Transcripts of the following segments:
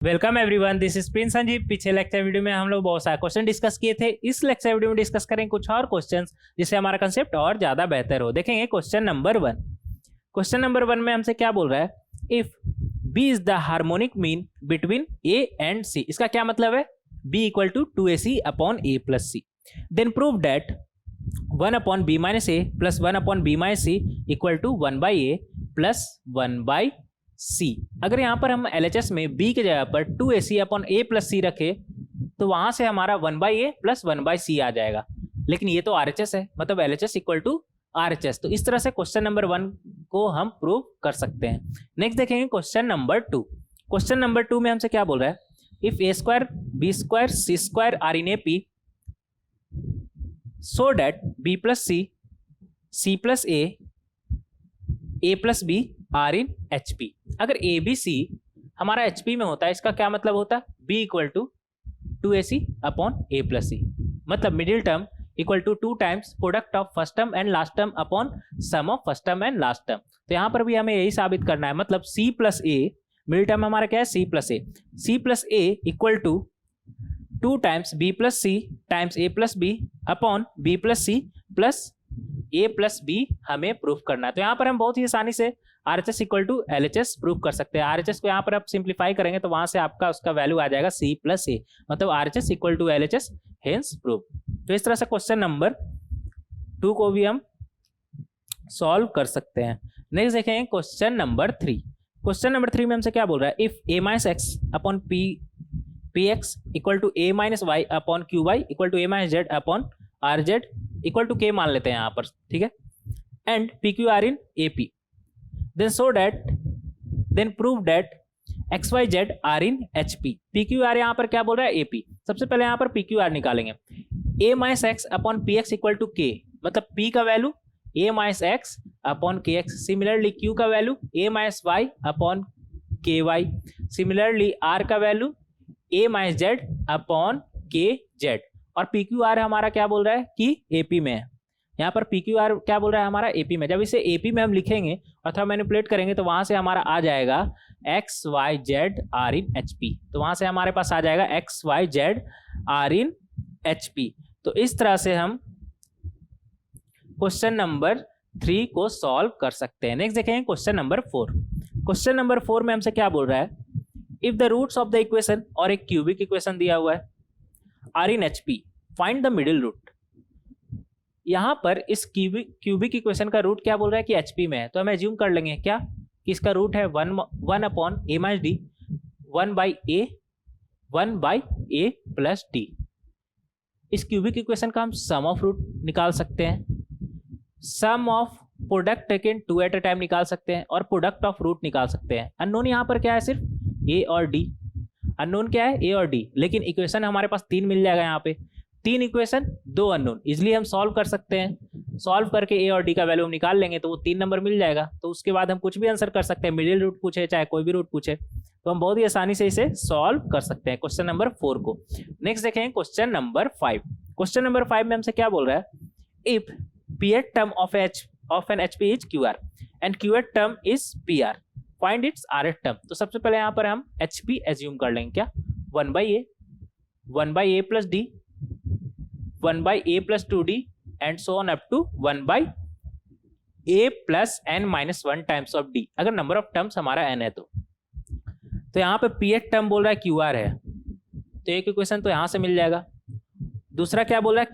Welcome everyone, this is Prince Sanjeev. पिछले lecture video में हम लोग बहुत सारे क्वेश्चन डिस्कस किए थे। इस लेक्चर वीडियो में डिस्कस करेंगे कुछ और क्वेश्चंस जिससे हमारा कंसेप्ट और ज्यादा बेहतर हो। देखेंगे क्वेश्चन नंबर 1। क्वेश्चन नंबर 1 में हमसे क्या बोल रहा है, if b is the harmonic mean between a and c। इसका क्या मतलब है, b equal to 2ac upon a plus c. Then prove that 1 upon b minus a plus 1 upon b minus c equal to 1 by a plus 1 by c. अगर यहाँ पर हम LHS में b की जगह पर 2ac अपॉन a प्लस सी रखे तो वहां से हमारा 1 बाई ए प्लस 1 बाई सी आ जाएगा। लेकिन ये तो RHS है, मतलब LHS इक्वल टू RHS। तो इस तरह से क्वेश्चन नंबर 1 को हम प्रूव कर सकते हैं। नेक्स्ट देखेंगे क्वेश्चन नंबर 2। क्वेश्चन नंबर 2 में हमसे क्या बोल रहा है, if a square b square c square are in AP so that b plus c plus a plus b are in HP। अगर ABC हमारा HP में होता है, इसका क्या मतलब होता है, B equal to 2AC upon A plus c, मतलब middle term equal to 2 times product of first term and last term upon sum of first term and last term. तो यहाँ पर भी हमें यही साबित करना है, मतलब C plus A, middle term हमारा क्या है C plus A equal to 2 times B plus C times A plus B upon B plus C plus A plus B हमें प्रूफ करना है। तो यहाँ पर हम बहुत ही आसानी से RHS equal to LHS proof कर सकते हैं। RHS को यहाँ पर आप सिंप्लीफाई करेंगे तो वहां से आपका उसका वैल्यू आ जाएगा C प्लस A, मतलब RHS equal to LHS, hence proof. तो इस तरह से क्वेश्चन नंबर 2 को भी हम सॉल्व कर सकते हैं। नेक्स्ट देखेंगे क्वेश्चन नंबर 3। क्वेश्चन नंबर 3 में हमसे क्या बोल रहा है, if a minus x upon p x equal to a minus y upon q y equal to a minus z upon r z equal to k मान लेते हैं यहाँ पर, ठीक है, and p q r in AP, then prove that XYZ are in HP। PQR यहाँ पर क्या बोल रहा है, AP। सबसे पहले यहाँ पर PQR निकालेंगे, a minus x upon p x equal to k, मतलब P का value a minus x upon k x. Similarly Q का value a minus y upon k y. Similarly R का value a minus z upon k z. और PQR हमारा क्या बोल रहा है कि AP में है। यहाँ पर PQR क्या बोल रहा है, हमारा AP में। जब इसे AP में हम लिखेंगे और थोड़ा मैनिपुलेट करेंगे तो वहां से हमारा आ जाएगा XYZ R in HP। तो वहां से हमारे पास आ जाएगा XYZ R in HP। तो इस तरह से हम क्वेश्चन नंबर 3 को सॉल्व कर सकते हैं। नेक्स्ट देखेंगे क्वेश्चन नंबर 4। क्वेश्चन नंबर 4 में हमसे क्या बोल रहा है, if the roots of the equation, और एक क्यूबिक इक्वेशन दिया हुआ है, are in HP, find the middle root. यहां पर इस क्यूबिक इक्वेशन का रूट क्या बोल रहा है कि HP में है, तो हम एज्यूम कर लेंगे क्या कि इसका रूट है 1 upon a minus d 1 by a plus d. इस क्यूबिक इक्वेशन का हम सम ऑफ रूट निकाल सकते हैं, sum of product taken 2 at a time निकाल सकते हैं, और प्रोडक्ट ऑफ रूट निकाल सकते हैं। अननोन यहाँ पर क्या है, सिर्फ a और d। अननोन क्या है, a और d, लेकिन इक्वेशन हमारे पास 3 मिल जाएगा। यहाँ पे 3 इक्वेशन 2 अननोन, इजिली हम सॉल्व कर सकते हैं। सॉल्व करके a और d का वैल्यू हम निकाल लेंगे तो वो 3 नंबर मिल जाएगा। तो उसके बाद हम कुछ भी आंसर कर सकते हैं, मिडिल रूट पूछे चाहे कोई भी रूट पूछे, तो हम बहुत ही आसानी से इसे सॉल्व कर सकते हैं क्वेश्चन नंबर 4 को। नेक्स्ट देखें क्वेश्चन नंबर 5। क्वेश्चन नंबर 5 में हमसे क्या बोल रहा है, if pth term of an HP is QR and qth term is PR, find its rth term. तो सबसे पहले यहाँ पर हम HP एज्यूम कर लेंगे, क्या 1 by a plus d 1 by a plus 2d and so on up to 1 by a plus n minus 1 times of d, अगर नंबर ऑफ टर्म्स हमारा n है तो। यहाँ पे pth टर्म बोल रहा है QR है, तो एक इक्वेशन तो यहाँ से मिल जाएगा। दूसरा क्या बोल रहा है,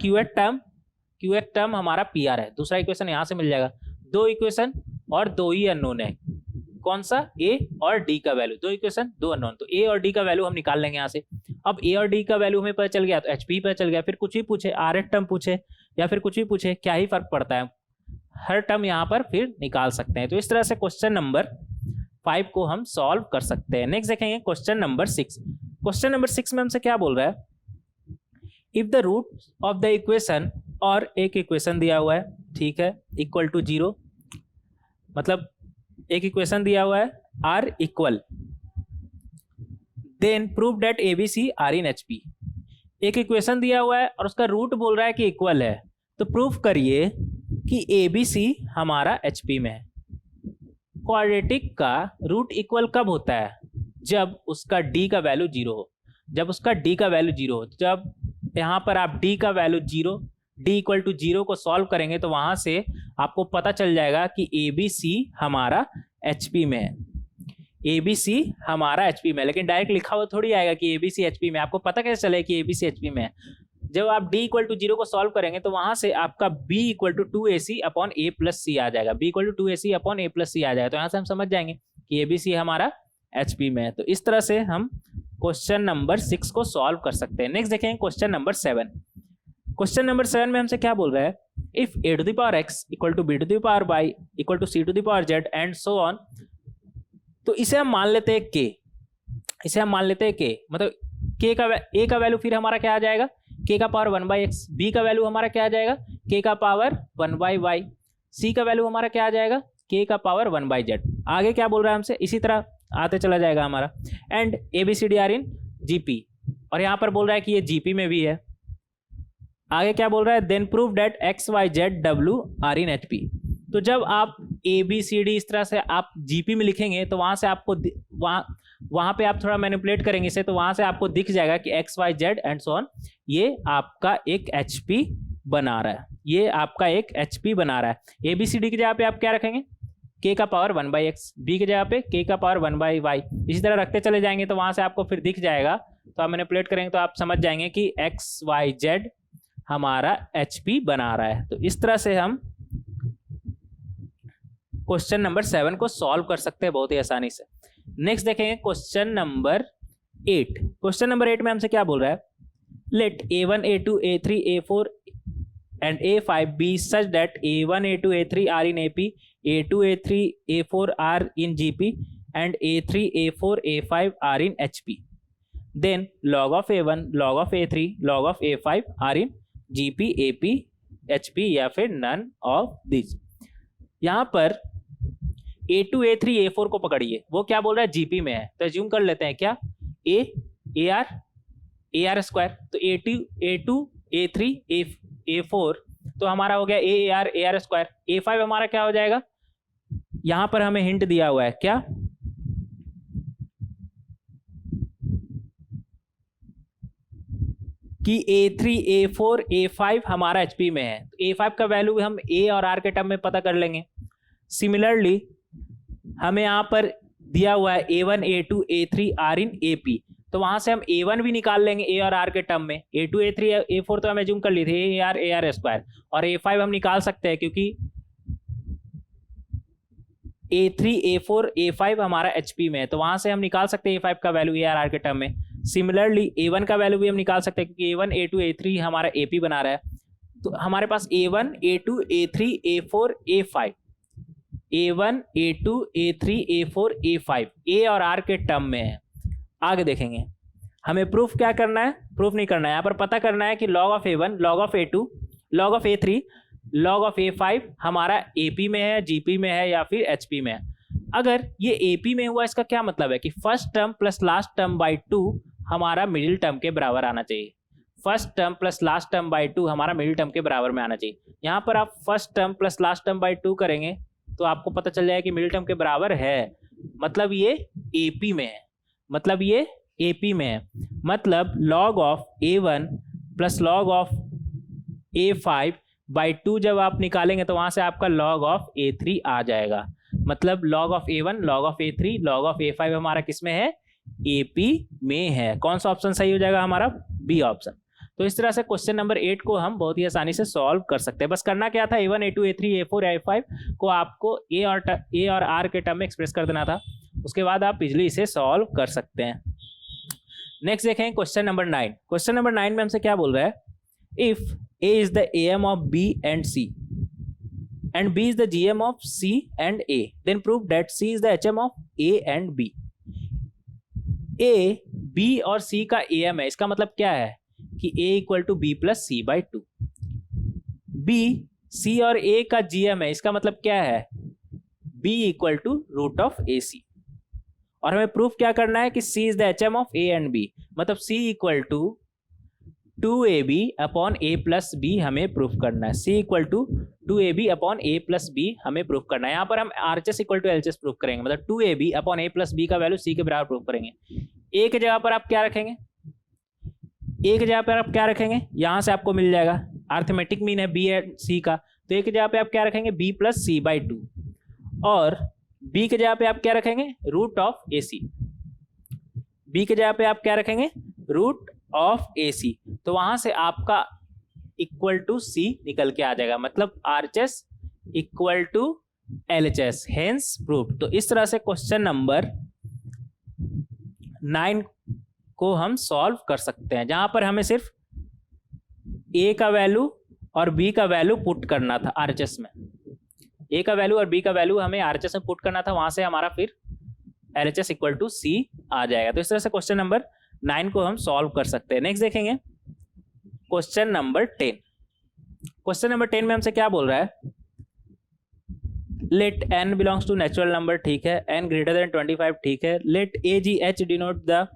qth टर्म हमारा PR है, दूसरा इक्वेशन यहाँ से मिल जाएगा। 2 इक्वेशन और 2 ही अननोन है, कौन सा, a और d का वैल्यू। 2 इक्वेशन 2 अननोन, तो a और d का वैल्यू हम निकाल लेंगे यहाँ से। अब a और d का वैल्यू हमें पता चल गया तो HP पता चल गया, फिर कुछ भी पूछे, rth टर्म पूछे या फिर कुछ भी पूछे, क्या ही फर्क पड़ता है, हर टर्म यहाँ पर फिर निकाल सकते हैं। तो इस तरह से क्वेश्चन नंबर 5 को हम सॉल्व कर सकते हैं। नेक्स्ट देखेंगे क्वेश्चन नंबर 6। क्वेश्चन नंबर 6 में हमसे क्या बोल रहा है, if the root of the equation, और एक इक्वेशन दिया हुआ है, ठीक है, इक्वल टू 0, मतलब एक इक्वेशन दिया हुआ है R equal, then prove that ABC R in HP। एक इक्वेशन दिया हुआ है और उसका रूट बोल रहा है कि इक्वल है, तो प्रूफ करिए कि ABC हमारा HP में है। क्वाड्रेटिक का रूट इक्वल कब होता है, जब उसका डी का वैल्यू जीरो हो। जब उसका डी का वैल्यू जीरो हो, जब यहाँ पर आप डी का value zero, D equal to zero को सॉल्व करेंगे तो वहां से आपको पता चल जाएगा कि ए बी सी हमारा एचपी में है। ए बी सी हमारा एचपी में है, लेकिन डायरेक्ट लिखा हुआ थोड़ी आएगा कि ए बी सी एचपी में। आपको पता कैसे चलेगा कि ए बी सी एचपी में है? जब आप d इक्वल टू जीरो को सॉल्व करेंगे तो वहां से आपका b equal to two A C upon A plus C आ जाएगा। b equal to two A C upon A plus C आ जाएगा। तो यहाँ से हम समझ जाएंगे कि ए बी सी हमारा एचपी में है। तो इस तरह से हम क्वेश्चन नंबर 6 को सॉल्व कर सकते हैं। नेक्स्ट देखेंगे क्वेश्चन नंबर 7। क्वेश्चन नंबर 7 में हमसे क्या बोल रहा है? If a to the power x equal to b to the power y equal to c to the power z and so on. तो इसे हम मान लेते हैं k, इसे हम मान लेते हैं k, मतलब k का a का वैल्यू फिर हमारा क्या आ जाएगा? k का पावर 1 बाई एक्स। b का वैल्यू हमारा क्या आ जाएगा? k का पावर 1 बाई वाई। c का वैल्यू हमारा क्या आ जाएगा? k का पावर 1 बाई जेड। आगे क्या बोल रहा है हमसे? इसी तरह आते चला जाएगा हमारा। And A B C D R in GP, और यहाँ पर बोल रहा है कि ये जीपी में भी है। आगे क्या बोल रहा है? Then prove that X Y Z W R in HP. तो जब आप ए बी सी डी इस तरह से आप जीपी में लिखेंगे तो वहां से आपको वहां पे आप थोड़ा मैनिपुलेट करेंगे इसे, तो वहां से आपको दिख जाएगा कि X Y Z and so on ये आपका एक एचपी बना रहा है, ये आपका एक एचपी बना रहा है। ए बी सी डी की जगह पे आप क्या रखेंगे? k का पावर 1 बाई एक्स, बी की जगह पे k का पावर 1 बाई वाई। इसी तरह रखते चले जाएंगे तो वहां से आपको फिर दिख जाएगा। तो आप मैनिपुलेट करेंगे तो आप समझ जाएंगे कि एक्स वाई जेड हमारा एचपी बना रहा है। तो इस तरह से हम क्वेश्चन नंबर 7 को सॉल्व कर सकते हैं बहुत ही आसानी से। नेक्स्ट देखेंगे क्वेश्चन नंबर 8। क्वेश्चन नंबर 8 में हमसे क्या बोल रहा है? Let a1 a2 a3 a4 and a5 be such that a1 a2 a3 are in ap, a2 a3 a4 are in gp and a3 a4 a5 are in hp. Then log of a1 log of a3 log of a5 are in gp ap hp या फिर none of these। यहाँ पर a2 a3 a4 को पकड़िए, वो क्या बोल रहा है? जीपी में है। तो एज्यूम कर लेते हैं क्या? a आर स्क्वायर, तो a2 a3 a4 तो हमारा हो गया ए आर स्क्वायर। a5 हमारा क्या हो जाएगा? यहां पर हमें हिंट दिया हुआ है क्या? कि a3 a4 a5 हमारा एचपी में है। तो a5 का वैल्यू हम a और r के टर्म में पता कर लेंगे। सिमिलरली हमें यहां पर दिया हुआ है a1 a2 a3 r इन ap, तो वहां से हम a1 भी निकाल लेंगे a और r के टर्म में। a2 a3 a4 तो हम एज्यूम कर लिए थे ए आर स्क्वायर, और a5 हम निकाल सकते हैं क्योंकि a3 a4 a5 हमारा एचपी में है, तो वहां से हम निकाल सकते हैं a5 का वैल्यू ए आर के टर्म में। सिमिलरली a1 का वैल्यू भी हम निकाल सकते हैं क्योंकि a1 a2 a3 हमारा ap बना रहा है। तो हमारे पास a1 a2 a3 a4 a5, a1 a2 a3 a4 a5 a और r के टर्म में है। आगे देखेंगे हमें प्रूफ क्या करना है? प्रूफ नहीं करना है, यहाँ पर पता करना है कि log of a1 log of a2 log of a3 log of a5 हमारा AP में है, GP में है या फिर HP में है। अगर ये AP में हुआ इसका क्या मतलब है कि first term plus last term by 2 हमारा मिडिल टर्म के बराबर आना चाहिए। First term plus last term by 2 हमारा मिडिल टर्म के बराबर में आना चाहिए। यहाँ पर आप first term plus last term by 2 करेंगे तो आपको पता चल जाएगा कि मिडिल टर्म के बराबर है, मतलब ये AP में है, मतलब ये AP में है। मतलब log of a1 plus log of a5 by 2 जब आप निकालेंगे तो वहां से आपका log of a3 आ जाएगा। मतलब log of a1 log of a3 log of a5 हमारा किस में है? AP में है। कौन सा ऑप्शन सही हो जाएगा हमारा? B option. तो इस तरह से क्वेश्चन नंबर 8 को हम बहुत ही आसानी से सॉल्व कर सकते हैं। बस करना क्या था? a1 a2 a3 a4 a5 को आपको a और r के टर्म में एक्सप्रेस कर देना था, उसके बाद आप इजिली इसे सॉल्व कर सकते हैं। नेक्स्ट देखें क्वेश्चन नंबर 9। क्वेश्चन नंबर 9 में हमसे क्या बोल रहा है? If a is the am of b and c and b is the gm of c and a, then prove that c is the hm of a and b। a b और c का am है, इसका मतलब क्या है कि a equal to b plus c by 2। b c और a का gm है, इसका मतलब क्या है? b equal to root of ac। और हमें प्रूफ क्या करना है कि c is the hm of a and b, मतलब c equal to 2ab upon a plus B हमें प्रूफ करना है। c equal to 2ab upon a plus B हमें प्रूफ करना है। यहाँ पर हम RHS equal to LHS proof करेंगे, मतलब 2ab upon a plus B का वैल्यू c के बराबर प्रूफ करेंगे। a की जगह पर आप क्या रखेंगे, a की जगह पर आप क्या रखेंगे, यहाँ से आपको मिल जाएगा अर्थमेटिक मीन है b एंड c का, तो a की जगह पे आप क्या रखेंगे b प्लस c बाई 2, और b की जगह पे आप क्या रखेंगे रूट ऑफ ac, b की जगह पे आप क्या रखेंगे रूट ऑफ AC, तो वहां से आपका इक्वल टू C निकल के आ जाएगा, मतलब RHS equal to LHS, hence proved. तो इस तरह से क्वेश्चन नंबर 9 को हम सॉल्व कर सकते हैं, जहां पर हमें सिर्फ A का वैल्यू और B का वैल्यू पुट करना था RHS में, A का वैल्यू और B का वैल्यू हमें RHS में पुट करना था, वहां से हमारा फिर LHS इक्वल टू C आ जाएगा। तो इस तरह से क्वेश्चन नंबर 9 को हम सॉल्व कर सकते हैं। नेक्स्ट देखेंगे क्वेश्चन नंबर 10। क्वेश्चन नंबर 10 में हमसे क्या बोल रहा है, let n belongs to natural number, ठीक है, n ग्रेटर देन 25, ठीक है, लेट AGH denote the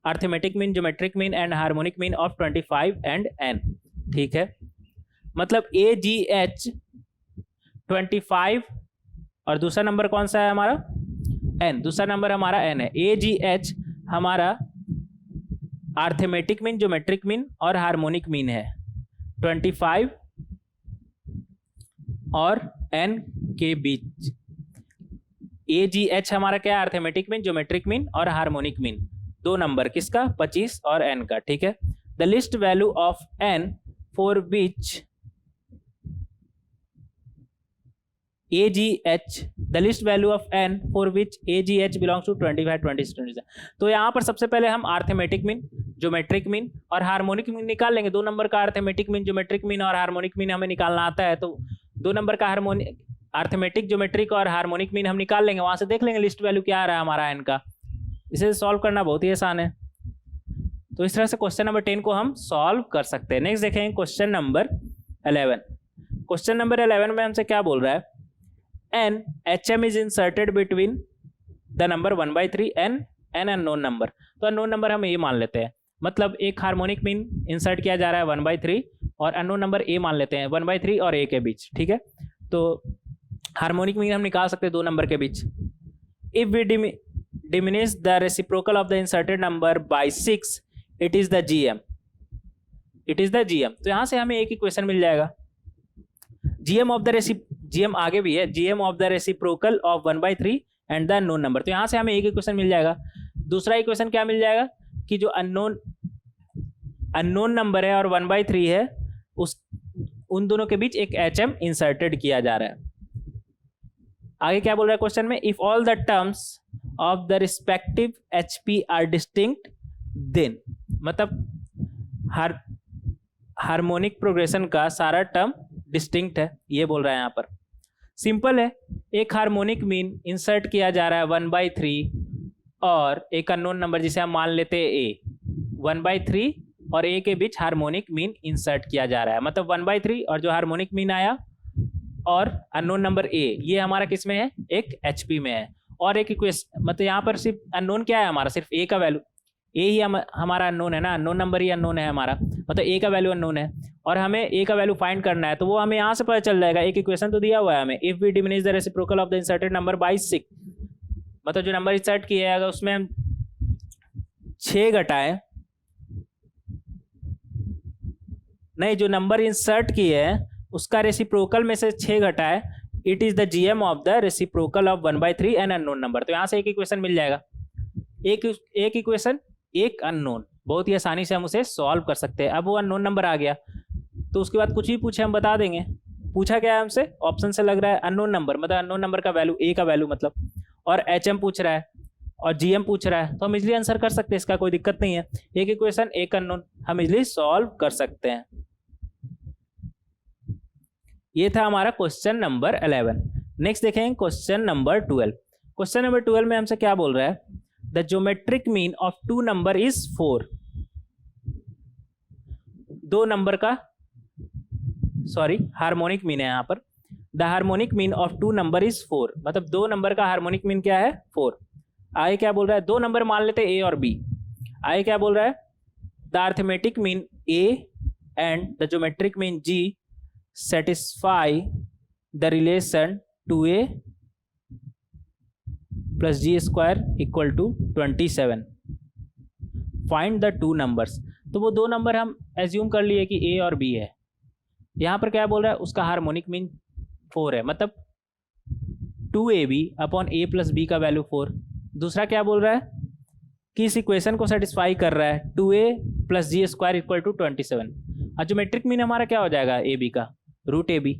arithmetic mean, geometric mean and harmonic mean of 25 and n, ठीक है, मतलब AGH 25 और दूसरा नंबर कौन सा है हमारा n, दूसरा नंबर हमारा n है। AGH हमारा अर्थमेटिक मीन, ज्योमेट्रिक मीन और हार्मोनिक मीन है 25 और n के बीच। AGH हमारा क्या है, अर्थमेटिक मीन, ज्योमेट्रिक मीन और हार्मोनिक मीन, दो नंबर किसका 25 और n का, ठीक है। The least value of n for which AGH, the list value of n for which AGH belongs to 25, 26, 27। तो यहाँ पर सबसे पहले हम अर्थमेटिक मीन, ज्योमेट्रिक मीन और हार्मोनिक मीन निकाल लेंगे। दो नंबर का अर्थमेटिक मीन, ज्योमेट्रिक मीन और हार्मोनिक मीन हमें निकालना आता है, तो दो नंबर का अर्थमेटिक, ज्योमेट्रिक और हार्मोनिक मीन हम निकाल लेंगे, वहां से देख लेंगे लिस्ट वैल्यू क्या आ रहा है हमारा n का। इसे सॉल्व करना बहुत ही आसान है। तो इस तरह से क्वेश्चन नंबर 10 को हम सॉल्व कर सकते हैं। नेक्स्ट देखेंगे क्वेश्चन नंबर 11। क्वेश्चन नंबर 11 में हमसे क्या बोल रहा है, n HM is inserted between the number 1/3 and n unknown number। तो अननोन नंबर हम ये मान लेते हैं, मतलब एक हार्मोनिक मीन इंसर्ट किया जा रहा है 1/3 और अननोन नंबर a मान लेते हैं 1/3 और a के बीच, ठीक है। तो हार्मोनिक मीन हम निकाल सकते हैं दो नंबर के बीच। If we diminish the reciprocal of the inserted number by 6 it is the GM, it is the GM। तो यहां से हमें एक इक्वेशन मिल जाएगा, GM आगे भी है, GM of the reciprocal of 1/3 and the unknown number. तो यहां से हमें एक इक्वेशन मिल जाएगा। दूसरा इक्वेशन क्या मिल जाएगा कि जो अननोन नंबर है और 1/3 है, उन दोनों के बीच एक HM इंसर्टेड किया जा रहा है। आगे क्या बोल रहा है क्वेश्चन में, if all the terms of the respective HP are distinct then, मतलब हार्मोनिक प्रोग्रेशन का सारा टर्म डिस्टिंक्ट है, ये बोल रहा है यहाँ पर। सिंपल है, एक हार्मोनिक मीन इंसर्ट किया जा रहा है 1/3 और एक अननोन नंबर जिसे हम मान लेते हैं a, 1/3 और a के बीच हार्मोनिक मीन इंसर्ट किया जा रहा है, मतलब 1/3 और जो हार्मोनिक मीन आया और अननोन नंबर a, ये हमारा किस में है, एक HP में है। और एक इक्वेशन, मतलब यहाँ पर सिर्फ अननोन क्या है हमारा, सिर्फ a का वैल्यू, a ही हमारा अननोन है ना, अननोन नंबर ही अननोन है हमारा, मतलब a का वैल्यू अननोन है और हमें a का वैल्यू फाइंड करना है, तो वो हमें यहाँ से पता चल जाएगा। एक इक्वेशन तो दिया हुआ है हमें, if we diminish the reciprocal of the inserted number by 6, मतलब जो नंबर इंसर्ट किया है अगर उसमें हम 6 घटाएं, नहीं जो नंबर इंसर्ट किए हैं उसका रेसिप्रोकल में से 6 घटाए, it is the GM of the reciprocal of 1/3 and unknown number. तो यहाँ से एक इक्वेशन मिल जाएगा, एक इक्वेशन एक अननोन, बहुत ही आसानी से हम उसे सॉल्व कर सकते हैं। अब वो अननोन नंबर आ गया तो उसके बाद कुछ भी पूछे हम बता देंगे। पूछा क्या है हमसे, ऑप्शन से लग रहा है अननोन नंबर, मतलब अननोन नंबर का वैल्यू a का वैल्यू मतलब, और HM पूछ रहा है और GM पूछ रहा है, तो हम इजिली आंसर कर सकते हैं, इसका कोई दिक्कत नहीं है। एक इक्वेशन एक अननोन, हम इजिली सॉल्व कर सकते हैं। ये था हमारा क्वेश्चन नंबर 11। नेक्स्ट देखेंगे क्वेश्चन नंबर 12। क्वेश्चन नंबर 12 में हमसे क्या बोल रहा है, the geometric mean of 2 number is 4। दो नंबर का हार्मोनिक मीन है यहाँ पर। The harmonic mean of 2 number is 4, मतलब दो नंबर का हार्मोनिक मीन क्या है 4। आगे क्या बोल रहा है, दो नंबर मान लेते हैं a और b। आगे क्या बोल रहा है, the arithmetic mean A and the geometric mean G satisfy the relation 2A plus G square equal to 27. Find the two numbers. तो वो दो नंबर हम एज्यूम कर लिए कि A और B है। यहाँ पर क्या बोल रहा है, उसका हार्मोनिक मीन 4 है, मतलब 2AB upon A plus B का वैल्यू 4। दूसरा क्या बोल रहा है कि इस इक्वेशन को सेटिस्फाई कर रहा है 2A plus G square equal to 27। और ज्योमेट्रिक मीन हमारा क्या हो जाएगा ए बी का, रूट ए बी।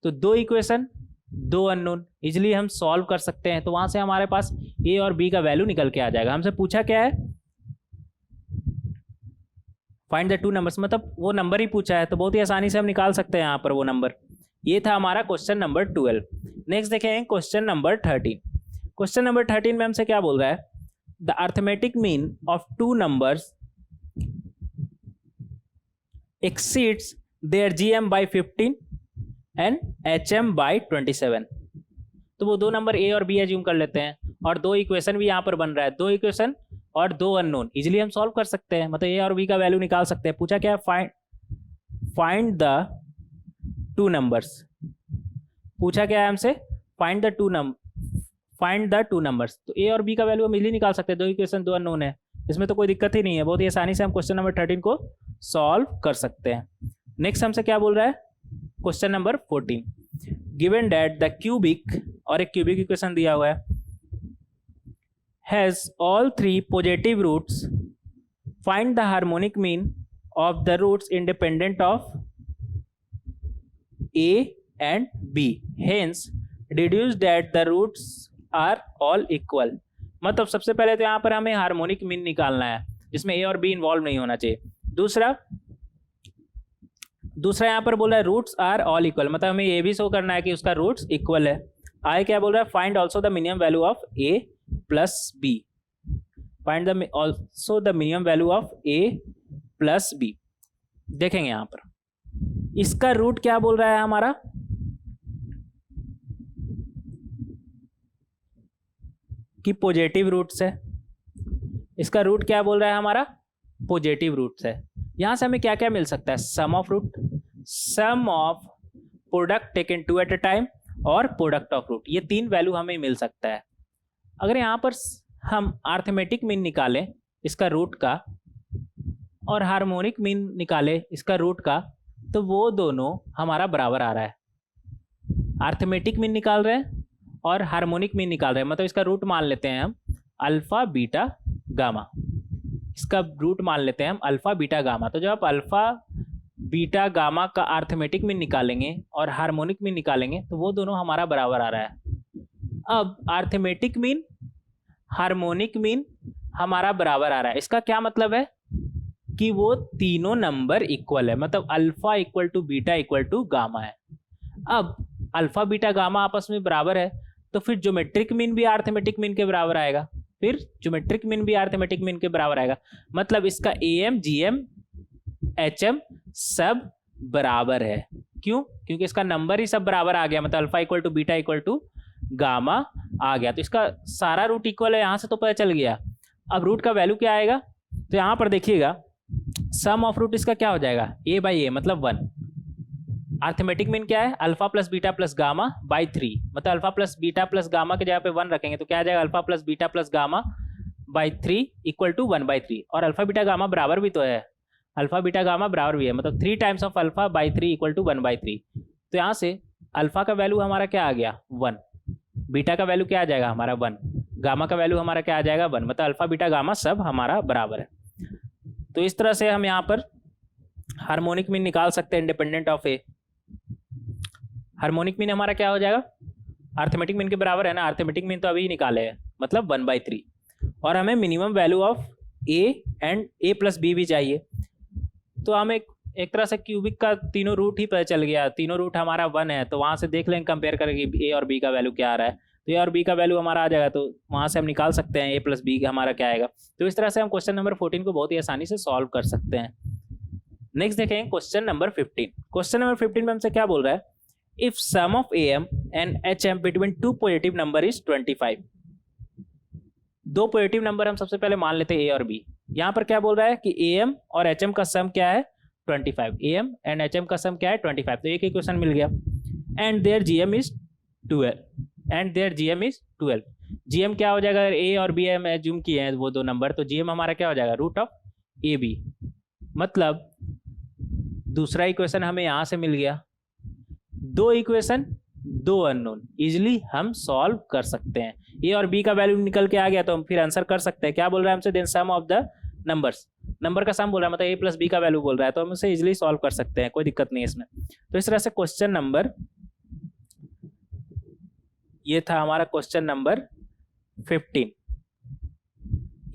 तो दो इक्वेशन दो अननोन, इजिली हम सॉल्व कर सकते हैं। तो वहां से हमारे पास ए और बी का वैल्यू निकल के आ जाएगा। हमसे पूछा क्या है, फाइंड द टू नंबर्स, मतलब वो नंबर ही पूछा है, तो बहुत ही आसानी से हम निकाल सकते हैं यहाँ पर वो नंबर। ये था हमारा क्वेश्चन नंबर 12। नेक्स्ट देखें क्वेश्चन नंबर 13। क्वेश्चन नंबर 13 में हमसे क्या बोल रहा है, the arithmetic mean of two numbers exceeds their GM by 15 and HM by 27। तो वो दो नंबर A और B एज्यूम कर लेते हैं, और दो इक्वेशन भी यहाँ पर बन रहा है, दो इक्वेशन और दो अननोन, इजिली हम सॉल्व कर सकते हैं, मतलब A और B का वैल्यू निकाल सकते हैं। पूछा क्या है, फाइंड द टू नंबर्स। पूछा क्या है हमसे, फाइंड द टू नंबर्स। तो A और B का वैल्यू हम इजिली निकाल सकते हैं, दो इक्वेशन दो अननोन है, इसमें तो कोई दिक्कत ही नहीं है, बहुत ही आसानी से हम क्वेश्चन नंबर 13 को सॉल्व कर सकते हैं। नेक्स्ट हमसे क्या बोल रहा है, question number 14। Given that the cubic, और एक क्यूबिक इक्वेशन दिया हुआ है, has all three positive roots, find the harmonic mean of the roots independent of A and B, hence deduce that the roots are all equal। मतलब सबसे पहले तो यहाँ पर हमें हार्मोनिक मीन निकालना है, जिसमें A और B इन्वॉल्व नहीं होना चाहिए। दूसरा यहाँ पर बोल रहा है रूट्स आर ऑल इक्वल, मतलब हमें ये भी शो करना है कि उसका रूट्स इक्वल है। आगे क्या बोल रहा है, find also the minimum value of A plus B, find the also the minimum value of A plus B। देखेंगे यहाँ पर इसका रूट क्या बोल रहा है हमारा, कि पॉजिटिव रूट्स है। इसका रूट क्या बोल रहा है हमारा, पॉजिटिव रूट्स है। यहां से हमें क्या क्या मिल सकता है, sum of root, sum of product taken two at a time, और प्रोडक्ट ऑफ रूट, ये तीन वैल्यू हमें मिल सकता है। अगर यहां पर हम अर्थमेटिक मीन निकालें इसका रूट का, और हार्मोनिक मीन निकालें इसका रूट का, तो वो दोनों हमारा बराबर आ रहा है। अर्थमेटिक मीन निकाल रहे हैं और हार्मोनिक मीन निकाल रहे हैं, मतलब इसका रूट मान लेते हैं हम अल्फा बीटा गामा, इसका रूट मान लेते हैं हम अल्फा बीटा गामा। तो जब आप अल्फा बीटा गामा का अर्थमेटिक मीन निकालेंगे और हार्मोनिक मीन निकालेंगे, तो वो दोनों हमारा बराबर आ रहा है। अब अर्थमेटिक मीन हार्मोनिक मीन हमारा बराबर आ रहा है, इसका क्या मतलब है कि वो तीनों नंबर इक्वल है, मतलब alpha equal to beta equal to gamma है। अब अल्फा बीटा गामा आपस में बराबर है, तो फिर ज्योमेट्रिक मीन भी अर्थमेटिक मीन के बराबर आएगा, फिर ज्योमेट्रिक मीन भी अर्थमेटिक मीन के बराबर आएगा। मतलब इसका AM GM HM सब बराबर है। क्यों, क्योंकि इसका नंबर ही सब बराबर आ गया, मतलब alpha equal to beta equal to gamma आ गया, तो इसका सारा रूट इक्वल है, यहां से तो पता चल गया। अब रूट का वैल्यू क्या आएगा, तो यहां पर देखिएगा सम ऑफ रूट इसका क्या हो जाएगा, A बाई A मतलब 1। अर्थमेटिक मीन क्या है, alpha plus beta plus gamma by 3, मतलब alpha plus beta plus gamma के जगह पे 1 रखेंगे तो क्या आ जाएगा, alpha plus beta plus gamma by 3 equal to 1/3। और अल्फा बीटा गामा बराबर भी तो है, अल्फा बीटा गामा बराबर भी है, मतलब 3 times of alpha by 3 equal to 1/3। तो यहाँ से अल्फा का वैल्यू हमारा क्या आ गया 1, बीटा का वैल्यू क्या आ जाएगा हमारा 1, गामा का वैल्यू हमारा क्या आ जाएगा 1, मतलब अल्फा बीटा गामा सब हमारा बराबर है। तो इस तरह से हम यहाँ पर हार्मोनिक मीन निकाल सकते हैं independent of A. Harmonic mean हमारा क्या हो जाएगा, अर्थमेटिक मीन के बराबर है ना, अर्थमेटिक मीन तो अभी निकाले हैं, मतलब 1/3। और हमें minimum value of A and A plus B भी चाहिए। तो हमें एक तरह से क्यूबिक का तीनों रूट ही पता चल गया, तीनों रूट हमारा 1 है, तो वहां से देख लेंगे कंपेयर करके A और B का वैल्यू क्या आ रहा है। तो A और B का वैल्यू हमारा आ जाएगा, तो वहां से हम निकाल सकते हैं A प्लस B हमारा क्या आएगा। तो इस तरह से हम क्वेश्चन नंबर 14 को बहुत ही आसानी से सॉल्व कर सकते हैं। नेक्स्ट देखेंगे क्वेश्चन नंबर 15। क्वेश्चन नंबर 15 में हमसे क्या बोल रहा है, if sum of AM and HM between two positive number is 25, दो पॉजिटिव नंबर हम सबसे पहले मान लेते हैं ए और बी। यहाँ पर क्या बोल रहा है कि एम और एच एम का सम क्या है 25, एम एंड एच एम का सम क्या है 25, तो एक इक्वेशन मिल गया। And there GM is 12, GM क्या हो जाएगा, अगर ए और बी हम एज्यूम किए हैं वो दो नंबर, तो जीएम हमारा क्या हो जाएगा रूट ऑफ ए बी। मतलब दूसरा इक्वेशन हमें यहां से मिल गया। दो इक्वेशन दो अननोन, इजिली हम सॉल्व कर सकते हैं। ए और बी का वैल्यू निकल के आ गया तो हम फिर आंसर कर सकते हैं। क्या बोल रहा है हमसे, then sum of the numbers, number का सम बोल रहा है, मतलब ए प्लस बी का वैल्यू बोल रहा है, तो हम उसे इजिली सॉल्व कर सकते हैं, कोई दिक्कत नहीं है इसमें। तो इस तरह से क्वेश्चन नंबर, ये था हमारा क्वेश्चन नंबर 15,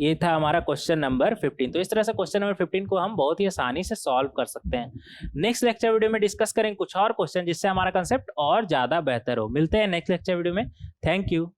ये था हमारा क्वेश्चन नंबर 15। तो इस तरह से क्वेश्चन नंबर 15 को हम बहुत ही आसानी से सॉल्व कर सकते हैं। नेक्स्ट लेक्चर वीडियो में डिस्कस करेंगे कुछ और क्वेश्चन जिससे हमारा कंसेप्ट और ज्यादा बेहतर हो। मिलते हैं नेक्स्ट लेक्चर वीडियो में। Thank you.